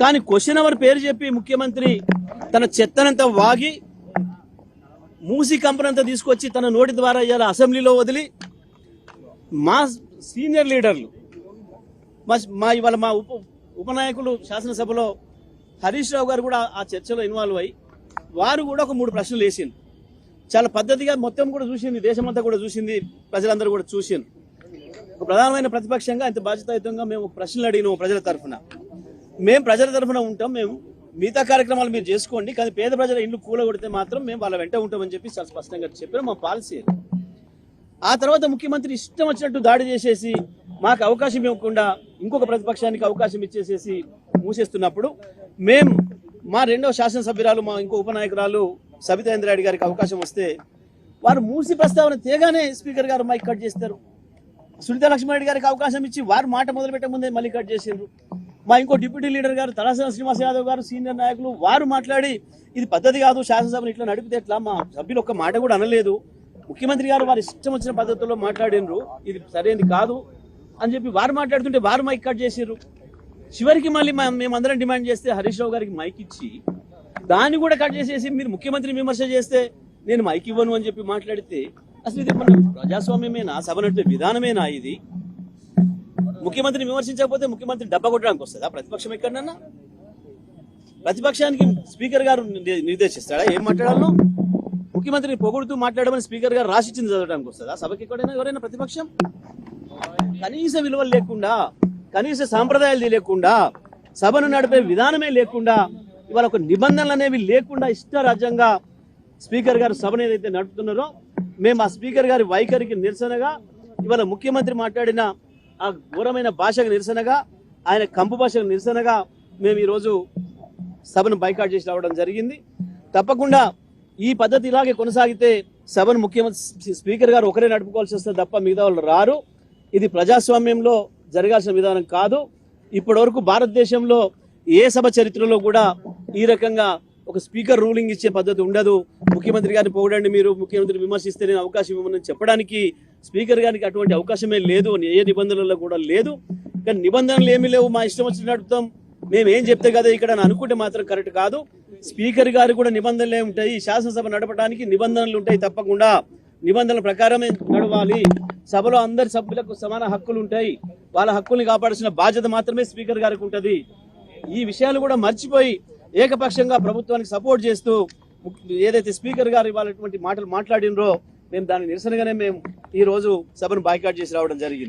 కానీ question hour పేరు చెప్పి ముఖ్యమంత్రి తన చెత్తనంతా వాగి మూసి కంపెనంతా తీసుకొచ్చి తన నోటి ద్వారా ఇవాళ అసెంబ్లీలో వదిలి మా సీనియర్ లీడర్లు మా ఇవాళ మా ఉపనాయకులు శాసనసభలో హరీష్ రావు గారు కూడా ఆ చర్చలో ఇన్వాల్వ్ అయ్యి వారు కూడా ఒక 3 ప్రశ్నలు వేసింది. చాలా పద్ధతిగా మొత్తం కూడా చూసింది, దేశమంతా కూడా చూసింది, ప్రజలందరూ కూడా చూసింది. ఒక ప్రధానమైన ప్రతిపక్షంగా ఇంత బాధ్యతాయుతంగా మేము ఒక ప్రశ్నలు అడిగినాము ప్రజల తరఫున. మేము ప్రజల తరఫున ఉంటాం, మేము మిగతా కార్యక్రమాలు మీరు చేసుకోండి, కానీ పేద ప్రజల ఇల్లు కూలగొడితే మాత్రం మేము వాళ్ళ వెంట ఉంటామని చెప్పి చాలా స్పష్టంగా చెప్పారు. మా పాలసీ. ఆ తర్వాత ముఖ్యమంత్రి ఇష్టం వచ్చినట్టు దాడి చేసేసి మాకు అవకాశం ఇవ్వకుండా ఇంకొక ప్రతిపక్షానికి అవకాశం ఇచ్చేసేసి మూసేస్తున్నప్పుడు మేము మా రెండవ శాసనసభ్యురాలు మా ఇంకో ఉపనాయకురాలు సబితా ఇంద్రారెడ్డి గారికి అవకాశం వస్తే వారు మూసి ప్రస్తావన తేగానే స్పీకర్ గారు మైక్ కట్ చేస్తారు. సునీతా లక్ష్మారెడ్డి గారికి అవకాశం ఇచ్చి వారు మాట మొదలు పెట్టే ముందే మళ్ళీ కట్ చేసిండ్రు. మా ఇంకో డిప్యూటీ లీడర్ గారు తలసాని శ్రీనివాస్ యాదవ్ గారు సీనియర్ నాయకులు వారు మాట్లాడి ఇది పద్ధతి కాదు, శాసనసభను ఇట్లా నడిపితే ఎట్లా, మా సభ్యులు ఒక్క మాట కూడా అనలేదు, ముఖ్యమంత్రి గారు వారి ఇష్టం వచ్చిన పద్ధతుల్లో మాట్లాడినరు, ఇది సరైనది కాదు అని చెప్పి వారు మాట్లాడుతుంటే వారు మైక్ కట్ చేసిర్రు. చివరికి మళ్ళీ మేమందరం డిమాండ్ చేస్తే హరీష్ రావు గారికి మైక్ ఇచ్చి దాన్ని కూడా కట్ చేసేసి మీరు ముఖ్యమంత్రిని విమర్శ చేస్తే నేను మైక్ ఇవ్వను అని చెప్పి మాట్లాడితే అసలు ఇది మన ప్రజాస్వామ్యమేనా, సభ నడిపే విధానమేనా? ఇది ముఖ్యమంత్రిని విమర్శించకపోతే ముఖ్యమంత్రి డబ్బా కొట్టడానికి వస్తుందా ప్రతిపక్షం ఎక్కడన్నా? ప్రతిపక్షానికి స్పీకర్ గారు నిర్దేశిస్తాడా ఏం మాట్లాడాలో? ముఖ్యమంత్రిని పొగుడుతూ మాట్లాడమని స్పీకర్ గారు రాసిచ్చింది చదవడానికి వస్తుందా సభకి ఎక్కడైనా ఎవరైనా ప్రతిపక్షం? కనీస విలువలు లేకుండా, కనీస సాంప్రదాయాలు తెలియకుండా, సభను నడిపే విధానమే లేకుండా, ఇవాళ ఒక నిబంధనలు అనేవి లేకుండా ఇష్టరాజ్యంగా స్పీకర్ గారు సభను ఏదైతే నడుపుతున్నారో మేము ఆ స్పీకర్ గారి వైఖరికి నిరసనగా ఇవాళ ముఖ్యమంత్రి మాట్లాడిన ఆ ఘోరమైన భాషకు నిరసనగా, ఆయన కంపు భాషకు నిరసనగా మేము ఈరోజు సభను బైకాట్ చేసి రావడం జరిగింది. తప్పకుండా ఈ పద్ధతి ఇలాగే కొనసాగితే సభను ముఖ్యమంత్రి స్పీకర్ గారు ఒకరే నడుపుకోవాల్సి వస్తుంది తప్ప మిగతా వాళ్ళు రారు. ఇది ప్రజాస్వామ్యంలో జరగాల్సిన విధానం కాదు. ఇప్పటి వరకు భారతదేశంలో ఏ సభ చరిత్రలో కూడా ఈ రకంగా ఒక స్పీకర్ రూలింగ్ ఇచ్చే పద్ధతి ఉండదు. ముఖ్యమంత్రి గారిని పొగడండి, మీరు ముఖ్యమంత్రి విమర్శిస్తే నేను అవకాశం ఇవ్వమని చెప్పడానికి స్పీకర్ గారికి అటువంటి అవకాశమే లేదు, ఏ నిబంధనలలో కూడా లేదు. కానీ నిబంధనలు ఏమీ లేవు, మా ఇష్టం వచ్చి నడుపుతాం, మేము ఏం చెప్తే కదా ఇక్కడ అనుకుంటే మాత్రం కరెక్ట్ కాదు. స్పీకర్ గారు కూడా నిబంధనలే ఉంటాయి, శాసనసభ నడపడానికి నిబంధనలు ఉంటాయి, తప్పకుండా నిబంధనల ప్రకారమే నడవాలి. సభలో అందరి సభ్యులకు సమాన హక్కులు ఉంటాయి, వాళ్ళ హక్కుల్ని కాపాడాల్సిన బాధ్యత మాత్రమే స్పీకర్ గారికి ఉంటుంది. ఈ విషయాలు కూడా మర్చిపోయి ఏకపక్షంగా ప్రభుత్వానికి సపోర్ట్ చేస్తూ ఏదైతే స్పీకర్ గారు ఇవాళటువంటి మాటలు మాట్లాడినరో మేము దానికి నిరసనగానే మేము ఈ రోజు సభను బాయ్కాట్ చేసి రావడం జరిగింది.